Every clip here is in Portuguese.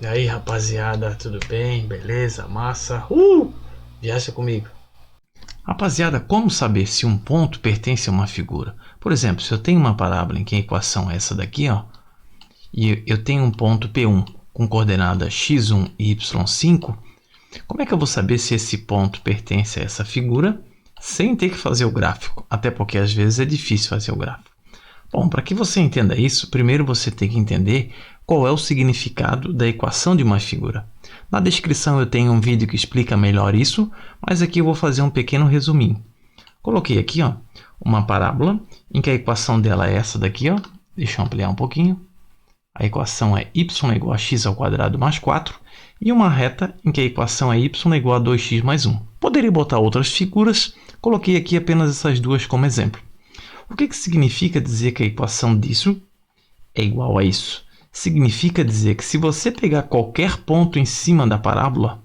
E aí, rapaziada, tudo bem? Beleza? Massa? Viaja comigo. Rapaziada, como saber se um ponto pertence a uma figura? Por exemplo, se eu tenho uma parábola em que a equação é essa daqui, ó, e eu tenho um ponto P1 com coordenada x1 e y5, como é que eu vou saber se esse ponto pertence a essa figura sem ter que fazer o gráfico? Até porque às vezes é difícil fazer o gráfico. Bom, para que você entenda isso, primeiro você tem que entender qual é o significado da equação de uma figura. Na descrição eu tenho um vídeo que explica melhor isso, mas aqui eu vou fazer um pequeno resuminho. Coloquei aqui, ó, uma parábola em que a equação dela é essa daqui, ó. Deixa eu ampliar um pouquinho. A equação é y igual a x ao quadrado mais 4 e uma reta em que a equação é y igual a 2x mais 1. Poderia botar outras figuras, coloquei aqui apenas essas duas como exemplo. O que significa dizer que a equação disso é igual a isso? Significa dizer que se você pegar qualquer ponto em cima da parábola,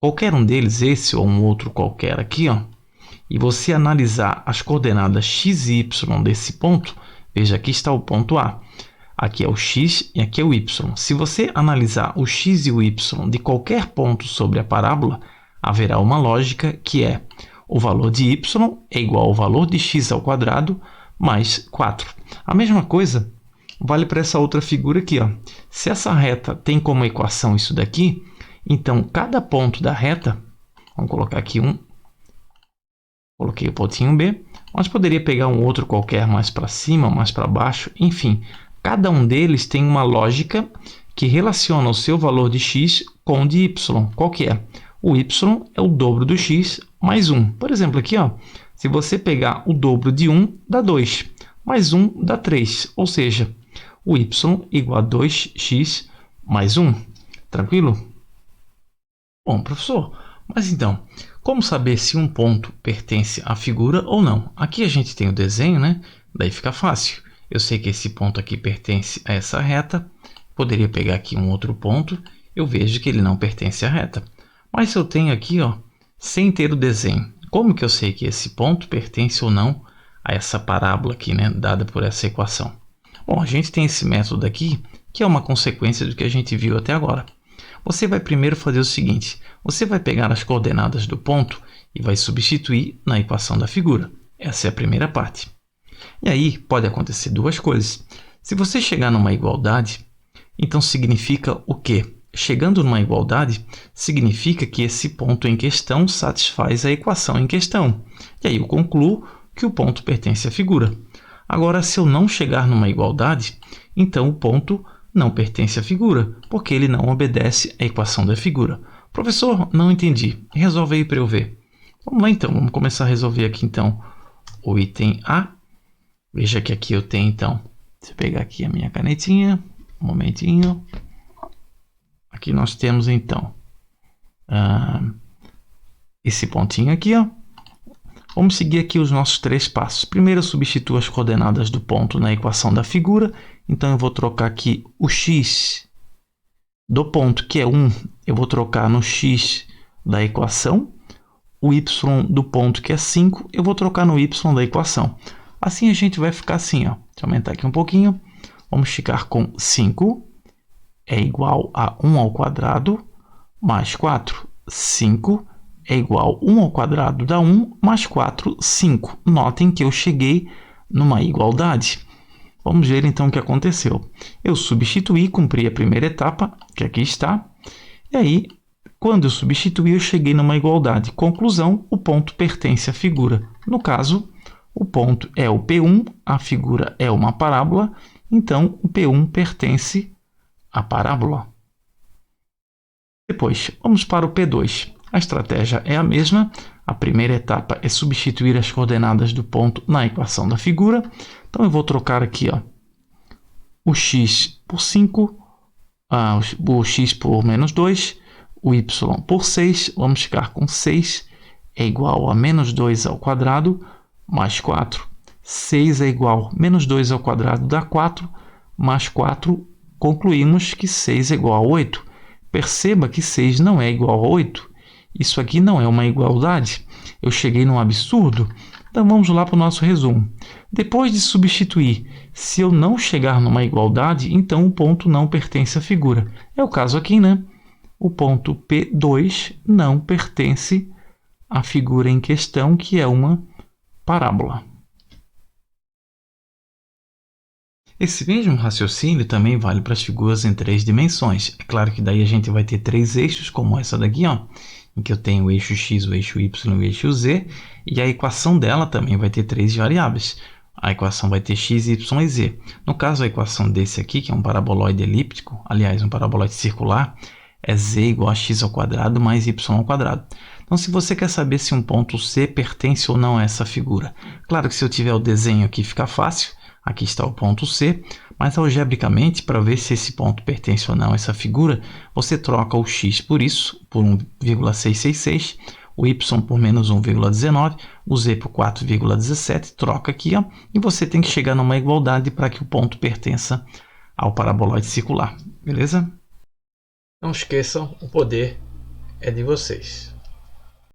qualquer um deles, esse ou um outro qualquer aqui, ó, e você analisar as coordenadas x e y desse ponto, veja, aqui está o ponto A, aqui é o x e aqui é o y. Se você analisar o x e o y de qualquer ponto sobre a parábola, haverá uma lógica que é o valor de y é igual ao valor de x ao quadrado mais 4. A mesma coisa vale para essa outra figura aqui, ó. Se essa reta tem como equação isso daqui, então cada ponto da reta, vamos colocar aqui um, coloquei o pontinho B, mas poderia pegar um outro qualquer mais para cima, mais para baixo, enfim. Cada um deles tem uma lógica que relaciona o seu valor de x com o de y. Qual que é? O y é o dobro do x mais 1. Por exemplo, aqui, ó, se você pegar o dobro de 1, dá 2. Mais 1 dá 3. Ou seja, o y igual a 2x mais 1. Tranquilo? Bom, professor, mas então, como saber se um ponto pertence à figura ou não? Aqui a gente tem o desenho, né? Daí fica fácil. Eu sei que esse ponto aqui pertence a essa reta. Poderia pegar aqui um outro ponto. Eu vejo que ele não pertence à reta. Mas se eu tenho aqui, ó, sem ter o desenho, como que eu sei que esse ponto pertence ou não a essa parábola aqui, né, dada por essa equação? Bom, a gente tem esse método aqui, que é uma consequência do que a gente viu até agora. Você vai primeiro fazer o seguinte, você vai pegar as coordenadas do ponto e vai substituir na equação da figura. Essa é a primeira parte. E aí pode acontecer duas coisas. Se você chegar numa igualdade, então significa o quê? Chegando numa igualdade, significa que esse ponto em questão satisfaz a equação em questão. E aí eu concluo que o ponto pertence à figura. Agora, se eu não chegar numa igualdade, então o ponto não pertence à figura, porque ele não obedece à equação da figura. Professor, não entendi. Resolve aí para eu ver. Vamos lá então, vamos começar a resolver aqui então o item A. Veja que aqui eu tenho então, deixa eu pegar aqui a minha canetinha, um momentinho. Aqui nós temos então esse pontinho aqui, ó. Vamos seguir aqui os nossos três passos. Primeiro eu substituo as coordenadas do ponto na equação da figura. Então eu vou trocar aqui o x do ponto, que é 1, eu vou trocar no x da equação. O y do ponto, que é 5, eu vou trocar no y da equação. Assim a gente vai ficar assim, ó. Deixa eu aumentar aqui um pouquinho. Vamos ficar com 5 é igual a 1 ao quadrado mais 4. 5 é igual a 1 ao quadrado dá 1 mais 4, 5. Notem que eu cheguei numa igualdade. Vamos ver então o que aconteceu. Eu substituí, cumpri a primeira etapa, que aqui está. E aí, quando eu substituí, eu cheguei numa igualdade. Conclusão, o ponto pertence à figura. No caso, o ponto é o P1, a figura é uma parábola, então o P1 pertence à parábola. Depois, vamos para o P2. A estratégia é a mesma. A primeira etapa é substituir as coordenadas do ponto na equação da figura. Então, eu vou trocar aqui, ó, o x por 5, o x por menos 2, o y por 6. Vamos ficar com 6 é igual a menos 2 ao quadrado mais 4. 6 é igual a menos 2 ao quadrado dá 4, mais 4, concluímos que 6 é igual a 8. Perceba que 6 não é igual a 8. Isso aqui não é uma igualdade. Eu cheguei num absurdo. Então, vamos lá para o nosso resumo. Depois de substituir, se eu não chegar numa igualdade, então o ponto não pertence à figura. É o caso aqui, né? O ponto P2 não pertence à figura em questão, que é uma parábola. Esse mesmo raciocínio também vale para as figuras em 3 dimensões. É claro que daí a gente vai ter 3 eixos, como essa daqui, ó, em que eu tenho o eixo x, o eixo y e o eixo z, e a equação dela também vai ter 3 variáveis. A equação vai ter x, y e z. No caso, a equação desse aqui, que é um paraboloide elíptico, aliás, um paraboloide circular, é z igual a x ao quadrado mais y ao quadrado. Então, se você quer saber se um ponto C pertence ou não a essa figura, claro que se eu tiver o desenho aqui fica fácil. Aqui está o ponto C, mas algebricamente, para ver se esse ponto pertence ou não a essa figura, você troca o x por isso, por 1,666, o y por menos 1,19, o z por 4,17, troca aqui, ó, e você tem que chegar numa igualdade para que o ponto pertença ao paraboloide circular, beleza? Não esqueçam, o poder é de vocês.